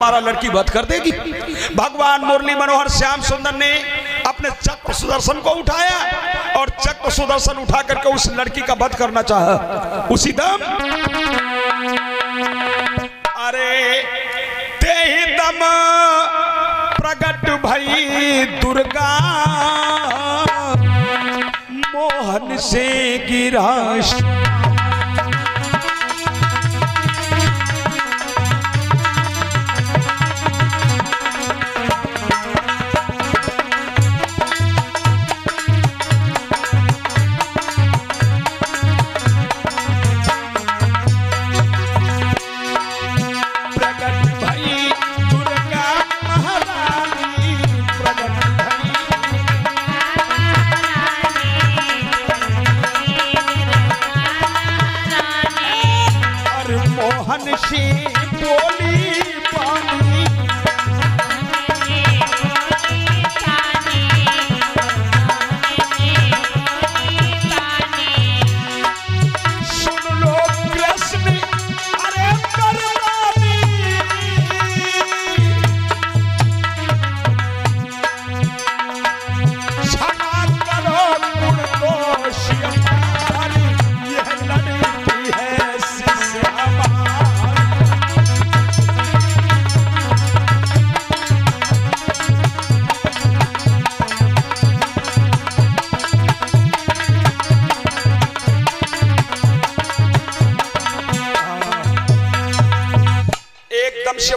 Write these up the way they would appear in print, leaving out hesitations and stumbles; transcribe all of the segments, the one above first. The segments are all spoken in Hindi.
हमारा लड़की वध कर देगी। भगवान मुरली मनोहर श्याम सुंदर ने अपने चक्र सुदर्शन को उठाया और चक्र सुदर्शन उठा करके उस लड़की का वध करना चाहा। उसी दम अरे ते ही दम प्रगट भई दुर्गा मोहन से गिरा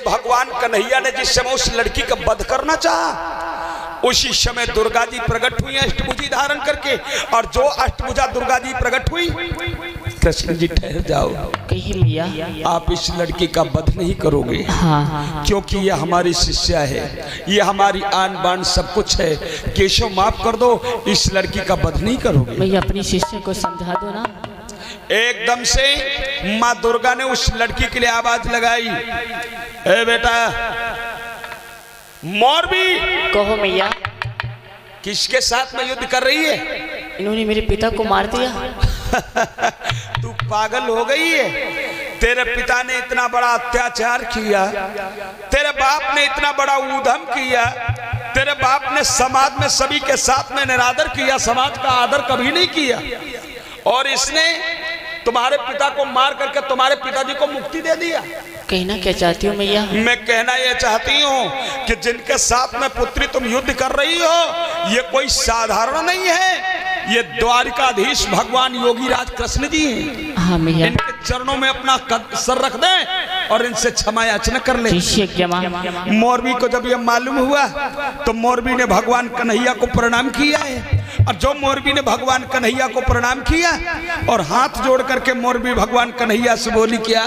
भगवान कन्हैया ने जिस समय उस लड़की का वध करना चाहा उसी समय दुर्गा जी प्रकट हुई अष्टभुजी धारण करके। और जो अष्टभुजा दुर्गा जी प्रकट हुई, कृष्ण जी ठहर जाओ, कहिए आप इस लड़की का वध नहीं करोगे। हाँ। क्योंकि ये हमारी शिष्या है, ये हमारी आन बान सब कुछ है। केशव माफ कर दो, इस लड़की का वध नहीं करोगे। भैया अपनी शिष्य को समझा दो ना। एकदम से माँ दुर्गा ने उस लड़की के लिए आवाज लगाई, ए बेटा मोरबी। कहो मैया। किसके साथ में युद्ध कर रही है? इन्होंने मेरे पिता को मार दिया। तू पागल हो गई है? तेरे पिता ने इतना बड़ा अत्याचार किया, तेरे बाप ने इतना बड़ा ऊधम किया, तेरे बाप ने समाज में सभी के साथ में निरादर किया, समाज का आदर कभी नहीं किया। और इसने तुम्हारे पिता को मार करके तुम्हारे पिताजी को मुक्ति दे दिया। कहना क्या चाहती हो मैया? मैं कहना यह चाहती हूँ कि जिनके साथ में पुत्री तुम युद्ध कर रही हो, ये कोई साधारण नहीं है, ये द्वारिकाधीश भगवान योगीराज कृष्ण जी हैं। हाँ मैया। इनके चरणों में अपना सर रख दें और इनसे क्षमा याचना कर ले। मोरबी को जब यह मालूम हुआ तो मोरबी ने भगवान कन्हैया को प्रणाम किया है। और जो मोरबी ने भगवान कन्हैया को प्रणाम किया और हाथ जोड़ करके मोरबी भगवान कन्हैया से बोली क्या,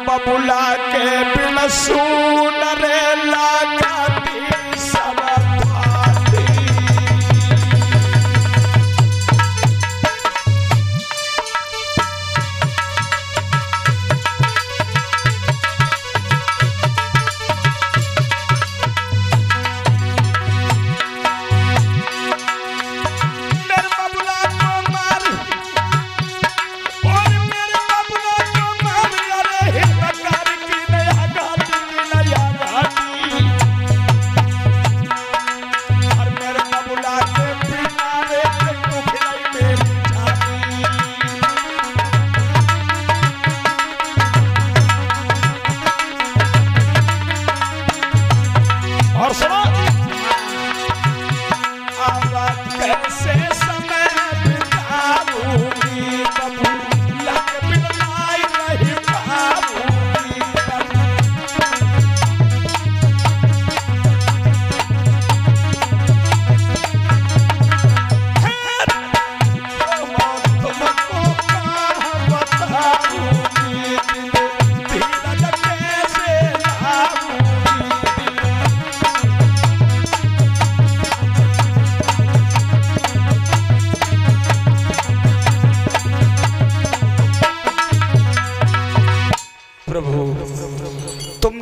बबुला के बिन सुन रे लगाती सब भाती। मेरे बबुला को मार और मेरे बबुला को मार।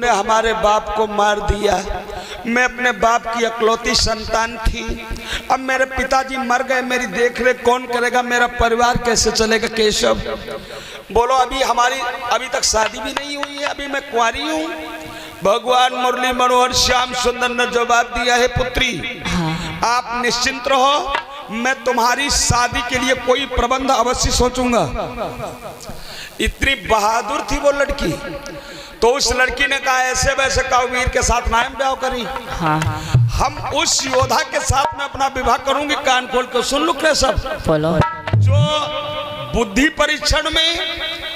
तुमने हमारे बाप को मार दिया। मैं अपने बाप की इकलौती संतान थी। अब मेरे पिताजी मर गए, मेरी देखरेख कौन करेगा, मेरा परिवार कैसे चलेगा केशव? बोलो अभी तक शादी भी नहीं हुई है, अभी मैं कुंवारी हूँ। भगवान मुरली मनोहर श्याम सुंदर ने जवाब दिया है, पुत्री आप निश्चिंत रहो, मैं तुम्हारी शादी के लिए कोई प्रबंध अवश्य सोचूंगा। इतनी बहादुर थी वो लड़की, तो उस लड़की ने कहा ऐसे वैसे कावीर के साथ नाम ब्याह करी। हम उस योद्धा के साथ में अपना विवाह करूंगी। कान खोल के सुन लो सब, जो बुद्धि परीक्षण में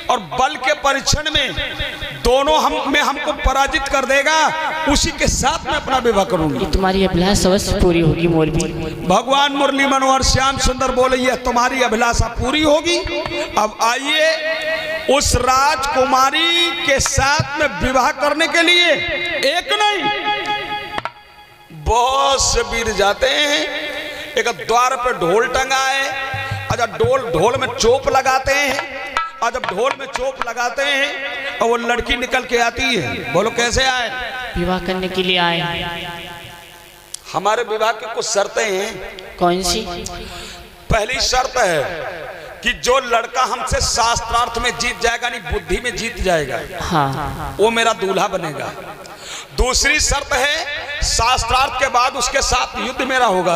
और बल के परीक्षण में दोनों हमको पराजित कर देगा, उसी के साथ में अपना विवाह करूंगी। तुम्हारी अभिलाषा अवश्य पूरी होगी मौलवी। भगवान मुरली मनोहर श्याम सुंदर बोले ये तुम्हारी अभिलाषा पूरी होगी। अब आइए उस राजकुमारी के साथ में विवाह करने के लिए एक नहीं बहुत से वीर जाते हैं। एक द्वार पे ढोल टंगा है, अच्छा ढोल में चोप लगाते हैं, और जब ढोल में चोप लगाते हैं और वो लड़की निकल के आती है। बोलो कैसे आए? विवाह करने के लिए आए। हमारे विवाह की कुछ शर्तें हैं। कौन सी? पहली शर्त है कि जो लड़का हमसे शास्त्रार्थ में जीत जाएगा, नहीं बुद्धि में जीत जाएगा, हाँ, वो मेरा दूल्हा बनेगा। दूसरी शर्त है शास्त्रार्थ के बाद उसके साथ युद्ध मेरा होगा।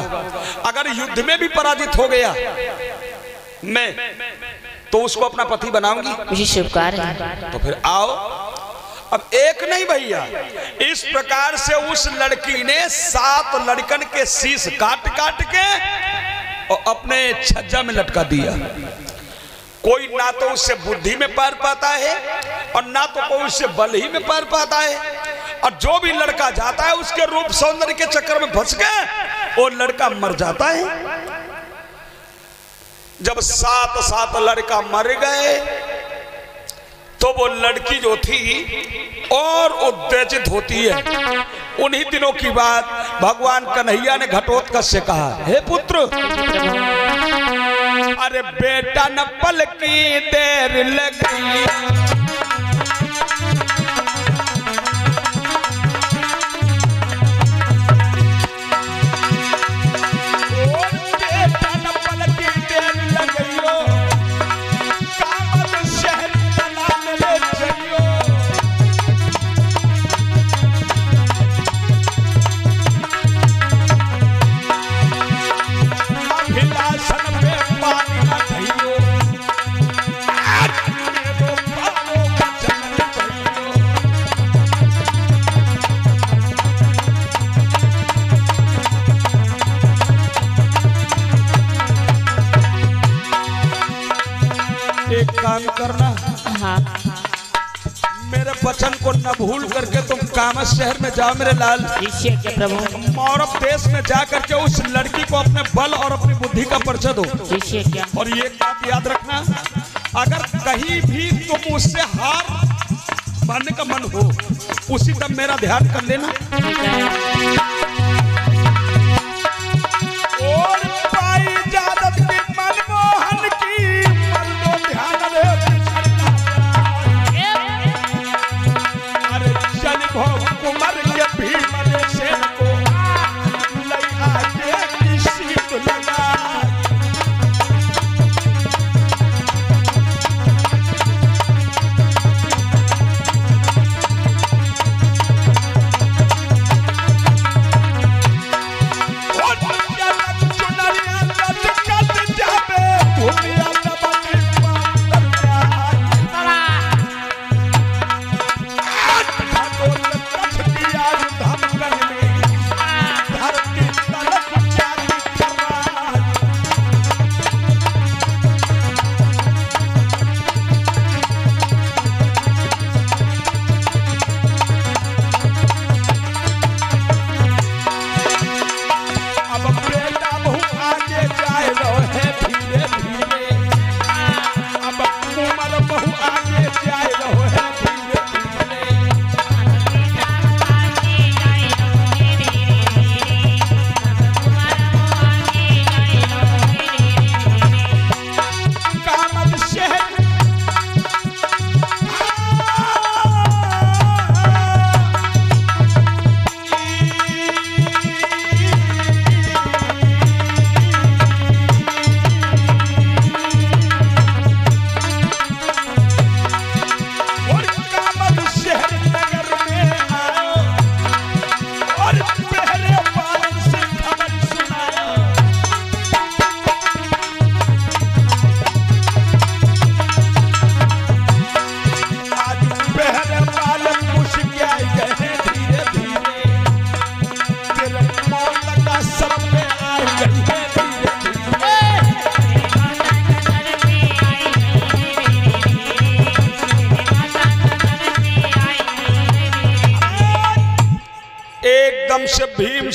अगर युद्ध में भी पराजित हो गया मैं, तो उसको अपना पति बनाऊंगी। मुझे स्वीकार है। तो फिर आओ। अब एक नहीं भैया, इस प्रकार से उस लड़की ने 7 लड़कन के शीश काट काट के और अपने छज्जा में लटका दिया। कोई ना तो उससे बुद्धि में पार पाता है और ना तो कोई उससे बल ही में पार पाता है। और जो भी लड़का जाता है उसके रूप सौंदर्य के चक्कर में फंस गए, वो लड़का मर जाता है। जब 7 लड़का मर गए तो वो लड़की जो थी और उत्तेजित होती है। उन्हीं दिनों की बात भगवान कन्हैया ने घटोत्कच से कहा, हे पुत्र, अरे बेटा न पल की देर लगी, काम करना। हाँ। मेरे वचन को न भूल करके तुम कामस शहर में जाओ मेरे लाल। प्रभु। मौरव देश में जा करके उस लड़की को अपने बल और अपनी बुद्धि का परिचय दो। और ये बात याद रखना, अगर कहीं भी तुम उससे हार मानने का मन हो, उसी तब मेरा ध्यान कर लेना। और पाई इजाजत की मनमोहन की ध्यान कुमार के भीम सेन को लैया के शीत लगा।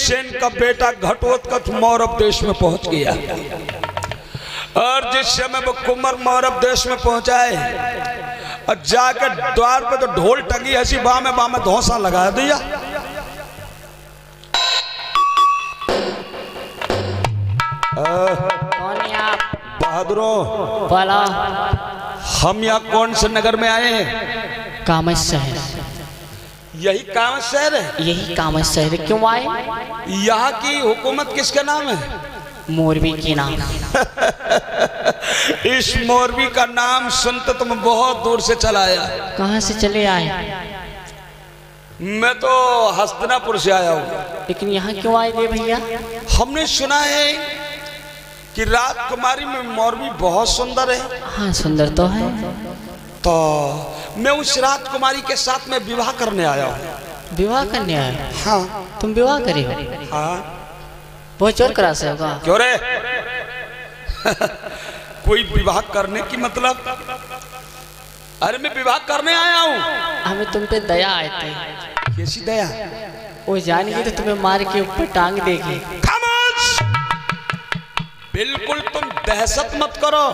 से इनका बेटा घटोत्कच मौरव देश में पहुंच गया और जिस समय वो कुंवर मौरव देश में पहुंचा है और जाकर द्वार पे तो ढोल टंगी ऐसी बामे धौंसा लगा दिया। कौन है आप? बहादुरों, बोलो। हम यहाँ कौन से नगर में आए हैं? कामच शहर। यही कामच शहर है? यही कामच शहर। क्यों आए? यहाँ की हुकूमत किसके नाम है? मोरबी के नाम। इस मोरबी का नाम सुनते तुम बहुत दूर से चला आया। कहाँ से चले आए? मैं तो हस्तिनापुर से आया हूँ। लेकिन यहाँ क्यों आए थे भैया? हमने सुना है कि राजकुमारी में मोरबी बहुत सुंदर है। हाँ सुंदर तो है। तो मैं उस राजकुमारी के साथ में विवाह करने आया हूँ। विवाह करने आए? हाँ। तुम विवाह करे हो? हाँ। बहुत जोर करा से होगा। क्यों रे? कोई विवाह करने की मतलब? अरे मैं विवाह करने आया हूँ। हमें तुम पे दया आए थे। कैसी दया? वो जानेगी तो तुम्हें मार के ऊपर टांग देगी। खामोश! बिल्कुल तुम दहशत मत करो।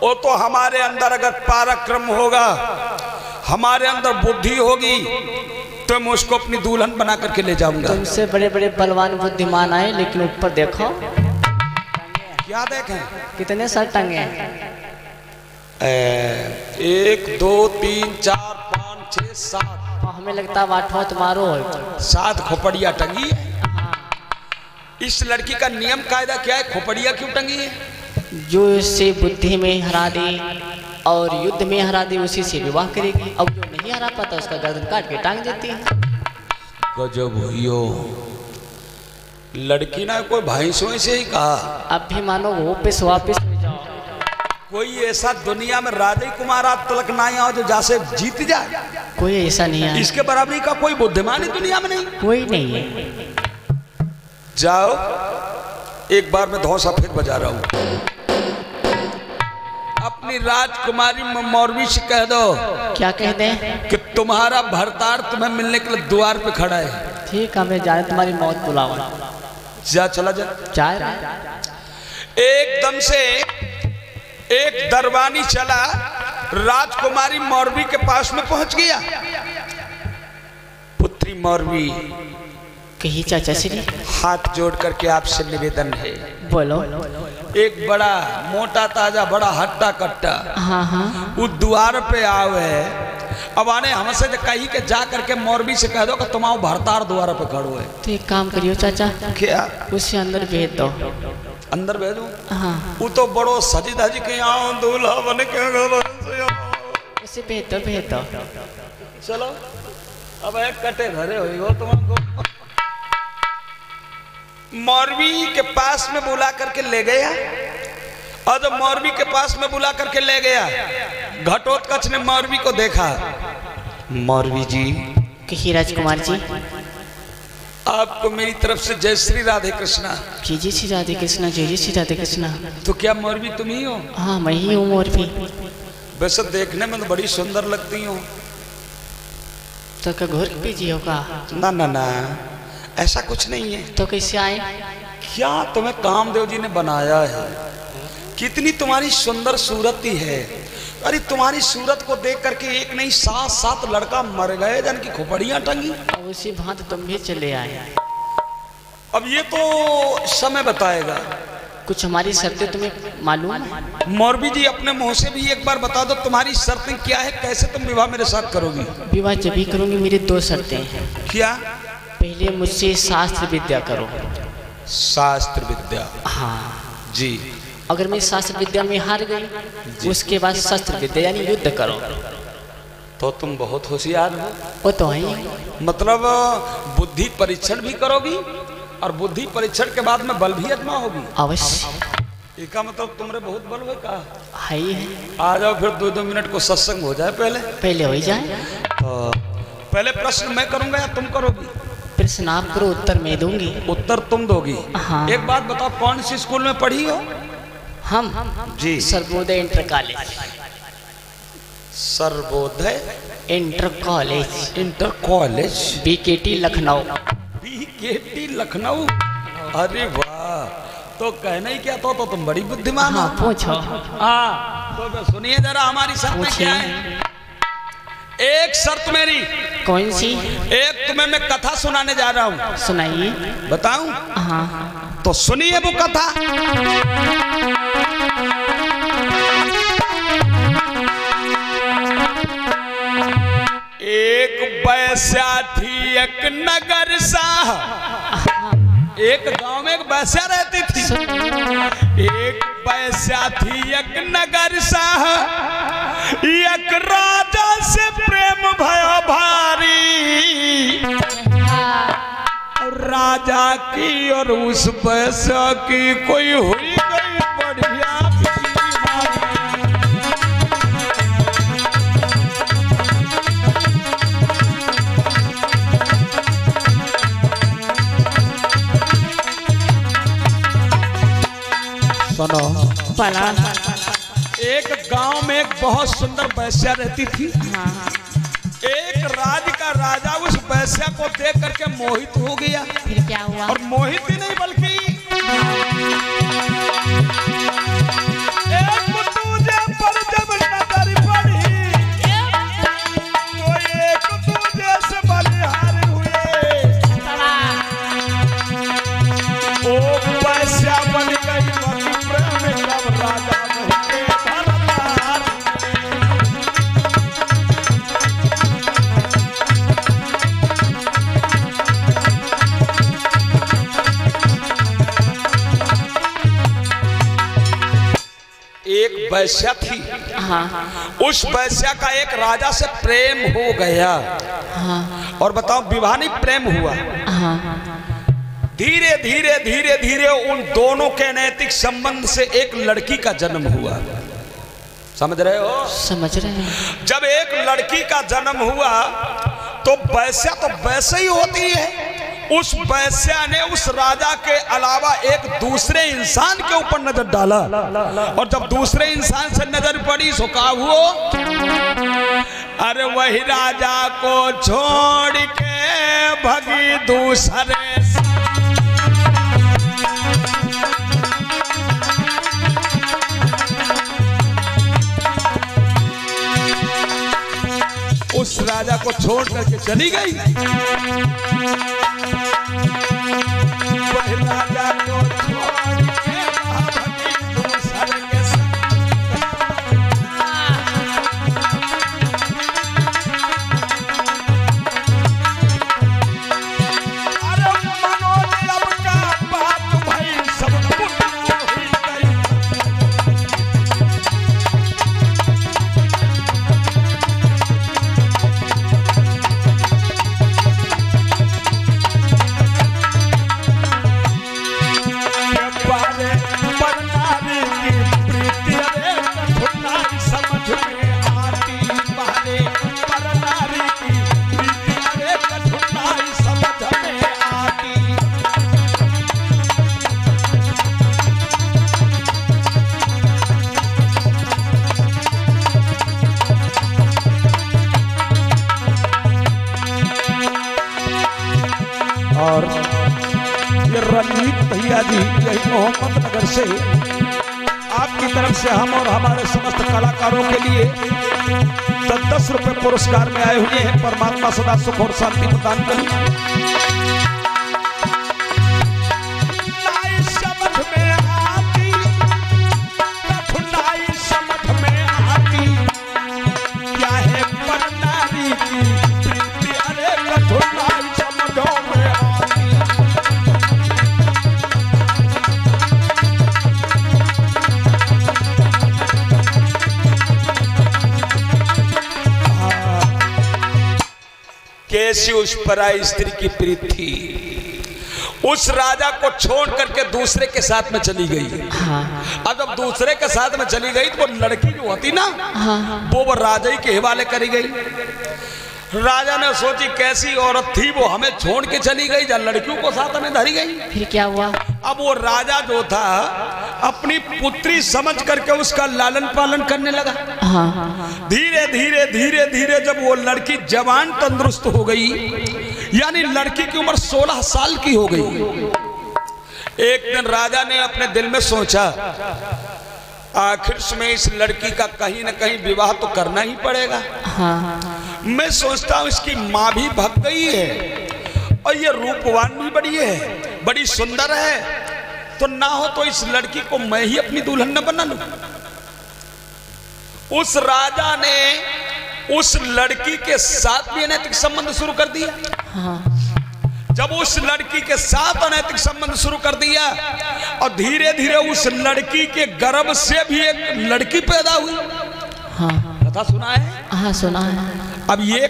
वो तो हमारे अंदर अगर पराक्रम होगा, हमारे अंदर बुद्धि होगी तो मैं उसको अपनी दुल्हन बना करके ले जाऊंगा। तुमसे बड़े बड़े बलवान बुद्धिमान आए, लेकिन ऊपर देखो। क्या देखें? कितने सर टंगे? 1 2 3 4 5 6 7। हमें लगता है 8वां तुम्हारो हो। 7 खोपड़िया टंगी है। इस लड़की का नियम कायदा क्या है? खोपड़िया क्यों टंगी है? जो इससे बुद्धि में हरा दे और युद्ध में हरा दे उसी से विवाह करेगी। अब जो नहीं हरा पाता उसका गर्दन काट के टांग देती है। गजब हुइयो। लड़की ना कोई भैंसों से ही कहा। अब भी मानो वापिस वापिस हो जाओ। कोई ऐसा दुनिया में राधे कुमार आज तलक ना हो जो जैसे जीत जाए। कोई ऐसा नहीं है। इसके बराबरी का कोई बुद्धिमान दुनिया में नहीं। कोई नहीं है। जाओ, एक बार मैं धौंसा फिर बजा रहा हूँ। अपनी राजकुमारी मौरवी से कह दो। क्या कह दें? कि तुम्हारा भरतार तुम्हें मिलने के लिए द्वार पे खड़ा है। ठीक है, मैं जाने तुम्हारी मौत बुलावा। जा, चला जा। एकदम से एक दरबानी चला, राजकुमारी मौरवी के पास में पहुंच गया। पुत्री मौरवी, कही चाचा श्री, हाथ जोड़ करके आपसे निवेदन है। बोलो। एक बड़ा मोटा ताजा बड़ा हट्टा कट्टा हाँ वो द्वार पे आवे है। अब आने हमसे कही के जा करके मौरवी से कह दो कि तुम्हारा भरतार द्वार पे खड़ो है। तो एक काम करियो चाचा। क्या? उसे अंदर भेज दो। अंदर भेज दो? हाँ। वो तो बड़ो सजी धजी के आओ दूल्हा बने के उसे भेज दो। चलो अब एक कटे धरे हो तुमको। मौरवी के पास में बुला करके ले गया और जब मौरवी के पास में बुला करके ले गया, घटोत्कच ने मौरवी को देखा। मौरवी जी, कही राजकुमार जी, आपको मेरी तरफ से जय श्री राधे कृष्णा। जय श्री राधे कृष्णा। जय श्री राधे कृष्णा। तो क्या मौरवी तुम ही हो? हाँ मैं ही हूँ मौरवी। वैसे देखने में तो बड़ी सुंदर लगती हो। तो क्या घोर पीजी होगा? ना ना ना, ऐसा कुछ नहीं है। तो कैसे आए? क्या तुम्हें कामदेव जी ने बनाया है? कितनी तुम्हारी सुंदर सूरत ही है। अरे तुम्हारी सूरत को देख करके एक नहीं 7 लड़का मर गए जिनकी खोपड़ियां टंगी। उसी भांति तुम भी चले आए। अब ये तो समय बताएगा। कुछ हमारी शर्तें तुम्हें मालूम है? मौरवी जी अपने मुंह से भी एक बार बता दो तुम्हारी शर्तें क्या है, कैसे तुम विवाह मेरे साथ करोगी? विवाह जब भी करूंगी मेरी 2 शर्तें हैं। क्या? पहले मुझसे शास्त्र विद्या करो। शास्त्र विद्या? हाँ जी। अगर मैं शास्त्र विद्या में हार गई उसके बाद शस्त्र विद्या यानी युद्ध करो। तो तुम बहुत होशियार हो। वो तो है। मतलब बुद्धि परीक्षण भी करोगी और बुद्धि परीक्षण के बाद में बल भी आजमा होगी। अवश्य। इसका मतलब तुम्हारे बहुत बल है का? है ही है। आ जाओ फिर 2-2 मिनट को सत्संग हो जाए। पहले हो जाए। पहले प्रश्न मैं करूंगा या तुम करोगी? प्रश्न आप करो, उत्तर मैं दूंगी। उत्तर तुम दोगी? हाँ। एक बात बताओ, कौन सी स्कूल में पढ़ी हो? हम जी। Sarvodaya inter college. Sarvodaya inter college. Inter college BKT Lucknow. KT Lucknow, अरे वाह, तो कहना ही क्या तो तुम बड़ी बुद्धिमान हो। पूछो। हाँ तो सुनिए जरा हमारी शर्त क्या है। एक शर्त मेरी। कौन सी? एक तुम्हें मैं कथा सुनाने जा रहा हूँ। सुनाइए। बताऊं? हाँ तो सुनिए वो कथा। एक वैश्या थी एक नगर साह, एक गांव में एक वैश्या रहती थी। एक वैश्या थी एक नगर साह, एक राजा से प्रेम भयो भारी। राजा की और उस वैश्या की कोई हुई गई बढ़िया। सुनो। एक गांव में एक बहुत सुंदर वैश्या रहती थी। एक राज्य का राजा उस वैश्या को देख करके मोहित हो गया। फिर क्या हुआ? और मोहित ही नहीं बल्कि एक दूजे पर जब नजर पड़ी तो एक दूजे से बलिहार हुए। ओ वैश्या बन गई प्रेम में कब राजा एक वैश्या थी। उस वैश्या का एक राजा से प्रेम हो गया। और बताओ विवाह नहीं प्रेम हुआ। धीरे धीरे धीरे धीरे उन दोनों के नैतिक संबंध से एक लड़की का जन्म हुआ। समझ रहे हो? समझ रहे हैं। जब एक लड़की का जन्म हुआ तो वैश्या तो वैसे ही होती है। उस वैश्या ने उस राजा के अलावा एक दूसरे इंसान के ऊपर नजर डाला। और जब दूसरे इंसान से नजर पड़ी सो का हुआ, अरे वही राजा को छोड़ के भगी दूसरे। उस राजा को छोड़ करके चली गई। राजा को छोड़ के दूसरे के साथ। अरे मनोरम का बात भाई सब कुछ हुई गई। और ये रणजीत भैया जी यही मोहम्मद नगर से आपकी तरफ से हम और हमारे समस्त कलाकारों के लिए 10 रुपए पुरस्कार में आए हुए हैं। परमात्मा सदा सुख और शांति प्रदान करें। कैसी उस पराई स्त्री की प्रीति थी। उस राजा को छोड़ करके दूसरे के साथ में चली गई। अब जब दूसरे के साथ में चली गई तो वो लड़की जो होती ना वो राजा ही के हवाले करी गई। राजा ने सोची कैसी औरत थी वो हमें छोड़ के चली गई, या लड़कियों को साथ में धरी गई। फिर क्या हुआ? अब वो राजा जो था अपनी पुत्री समझ करके उसका लालन पालन करने लगा। धीरे धीरे धीरे धीरे जब वो लड़की जवान तंदुरुस्त हो गई, यानी लड़की की उम्र 16 साल की हो गई, एक दिन राजा ने अपने दिल में सोचा आखिर में इस लड़की का कहीं न कहीं विवाह तो करना ही पड़ेगा। मैं सोचता हूँ इसकी माँ भी भग गई है और ये रूपवान भी बड़ी है, बड़ी सुंदर है, तो ना हो तो इस लड़की को मैं ही अपनी दुल्हन न बना लूं। उस राजा ने उस लड़की के साथ भी अनैतिक संबंध शुरू कर दिया। जब उस लड़की के साथ अनैतिक संबंध शुरू कर दिया और धीरे धीरे उस लड़की के गर्भ से भी एक लड़की पैदा हुई। कथा सुना है? हाँ सुना है। अब ये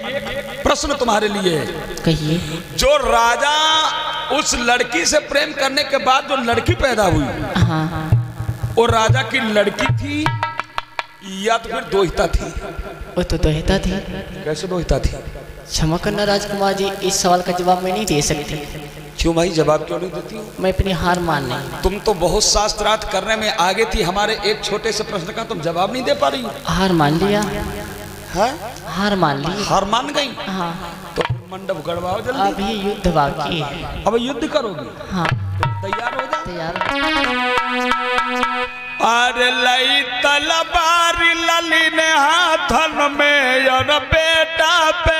प्रश्न तुम्हारे लिए है, कहिए। जो राजा उस लड़की से प्रेम करने के बाद जो लड़की पैदा हुई, वो राजा की लड़की थी या तो फिर दोहिता थी? वो तो दोहिता थी। कैसे दोहिता थी? क्षमा करना राजकुमार जी, इस सवाल का जवाब मैं नहीं दे सकती। क्यों भाई, जवाब क्यों नहीं देती? मैं अपनी हार मान ली। तुम तो बहुत शास्त्रार्थ करने में आगे थी, हमारे एक छोटे से प्रश्न का तुम जवाब नहीं दे पा रही। हार मान लिया। हाँ? हार मान ली। हार मान गई? हाँ। तो मंडप गड़वाओ जल्दी। अभी युद्ध बाकी है। अब युद्ध करोगी? हाँ। तैयार हो जा। तैयार। अरे लई तलवार ललिन हाथन में और बेटा पे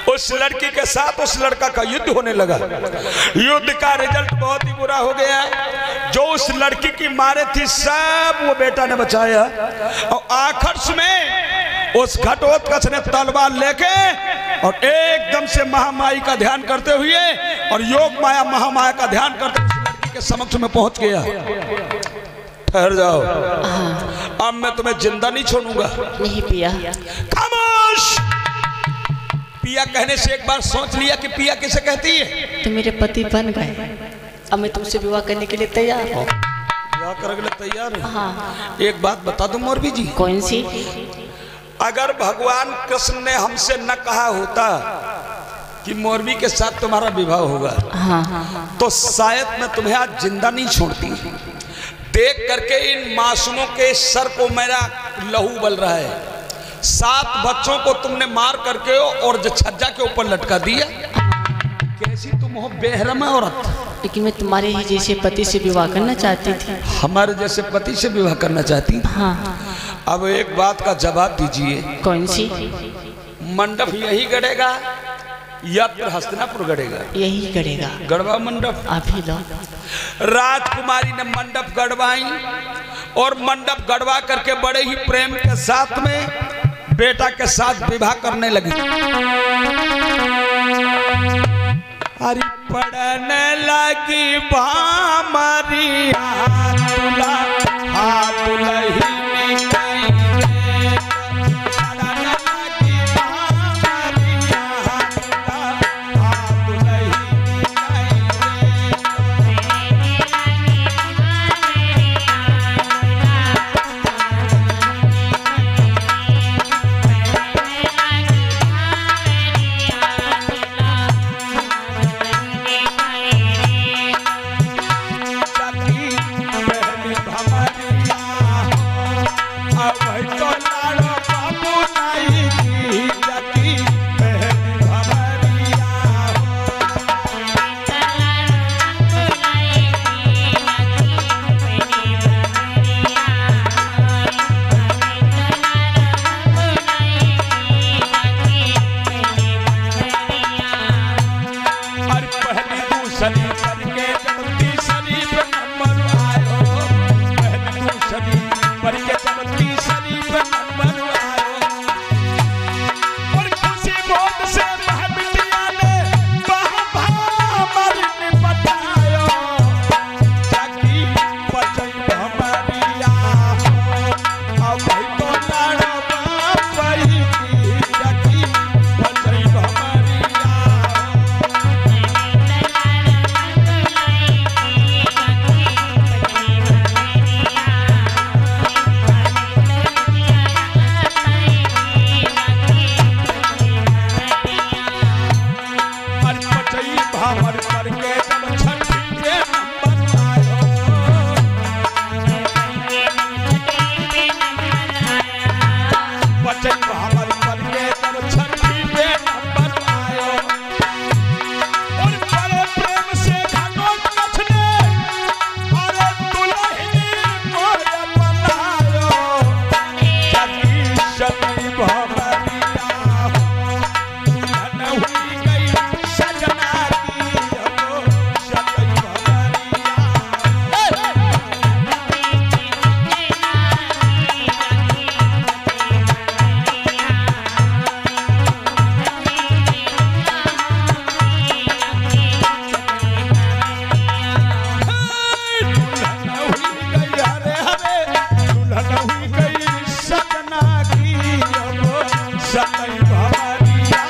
उस लड़की के साथ उस लड़का का युद्ध होने लगा। युद्ध का रिजल्ट बहुत ही बुरा हो गया। जो उस लड़की की मारे थी सब वो बेटा ने बचाया और आखिर में उस घटोत्कच ने तलवार लेके और एकदम से महामाई का ध्यान करते हुए और योग माया महामाया का ध्यान करते हुए उस लड़की के समक्ष में पहुंच गया। ठहर जाओ, अब मैं तुम्हें जिंदा नहीं छोड़ूंगा। नहीं पिया। खामोश। पिया कहने से एक बार सोच लिया कि पिया किसे कहती है? तो मेरे पति बन गए, अब मैं तुमसे विवाह करने के लिए तैयार हूँ। विवाह करने के लिए तैयार हूँ? हाँ। एक बात बता दूं मोरबी जी। कौन सी? अगर भगवान कृष्ण ने हमसे न कहा होता कि मोरबी के साथ तुम्हारा विवाह होगा, तो शायद मैं तुम्हें आज जिंदा नहीं छोड़ती। देख करके इन मासूमों के सर को मेरा लहू उबल रहा है। 7 बच्चों को तुमने मार करके और छज्जा के ऊपर लटका दिया। कैसी तुम हो बेहरमा औरत। लेकिन मैं तुम्हारे ही जैसे पति से विवाह करना चाहती थी। हमारे जैसे पति से विवाह करना चाहती? हाँ। अब एक बात का जवाब दीजिए। कौन सी? मंडप यही गड़ेगा या फिर हस्तिनापुर गड़ेगा? यही गड़ेगा। गढ़वा मंडप। अभी लो। राजकुमारी ने मंडप गढ़वाई और मंडप गढ़वा करके बड़े ही प्रेम के साथ में बेटा के साथ विवाह करने लगी। अरे पढ़ने लगी भामारी हाथ लही सतई भवरिया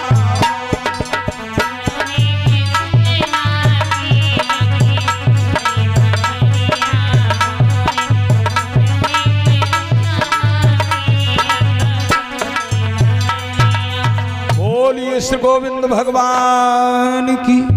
बोलिए श्री गोविंद भगवान की।